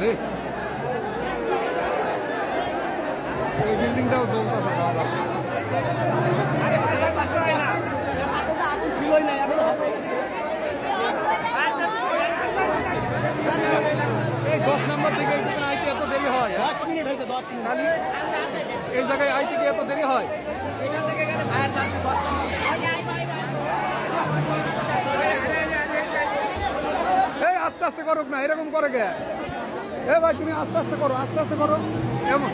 রে, এই বিল্ডিংটাও জ্বলতেছে। এই 10 নম্বর দিকে আইতে এত দেরি হয়? 10 মিনিট হয়েছে, 10 মিনিট খালি এই জায়গায় আইতে কি এত দেরি হয়? এখান থেকে গেলে ফায়ার সার্ভিস 10 মিনিট। এই আস্তে আস্তে করুক না, এরকম করে গে। এ ভাই তুমি আস্তে আস্তে করো, আস্তে আস্তে করো। এমন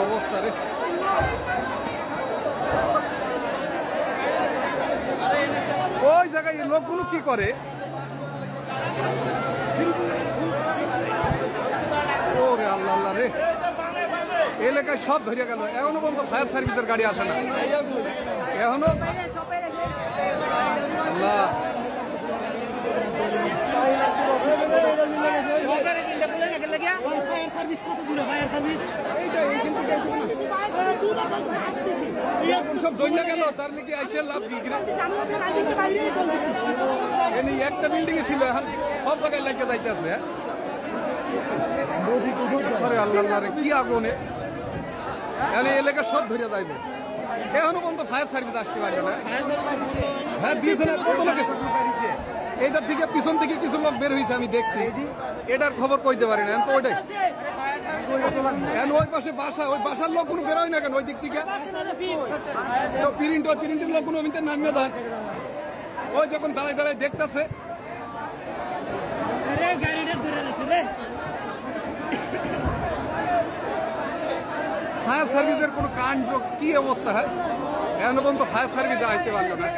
অবস্থা রে। ওই জায়গায় লোকগুলো কি করে? ওরে আল্লাহ আল্লাহ রে, এলাকায় সব ধরিয়া গেল। এখনো পর্যন্ত ফায়ার সার্ভিসের গাড়ি আসে না এখনো। আল্লাহ সব ধরিয়া গেল, তার নাকি আইসে লাভ কি? একটা বিল্ডিং ছিল, এখন সব জায়গায় লাগিয়ে যাইতেছে। আল্লাহ রে, কি আগুনে এলাকা সব ধরিয়া যাইবে। এখনো পর্যন্ত ফায়ার সার্ভিস আসতে পারবে না। হ্যাঁ দিয়েছে না, কত লোকে। এইটার থেকে পিছন থেকে কিছু লোক বের হয়েছে, আমি দেখছি। এটার খবর কইতে পারি না তো। ওইটাই ওই পাশে বাসা, ওই বাসার লোক কোনো বেরোয় না কেন ওই দিক থেকে? প্রিন্টের লোক কোনো নামিয়ে দেয়। ওই যখন দাঁড়ায় দাঁড়ায় দেখতেছে। ফায়ার সার্ভিসের কোন কাণ্ড কি অবস্থা? হ্যাঁ এখন পর্যন্ত ফায়ার সার্ভিস আসতে পারলো না।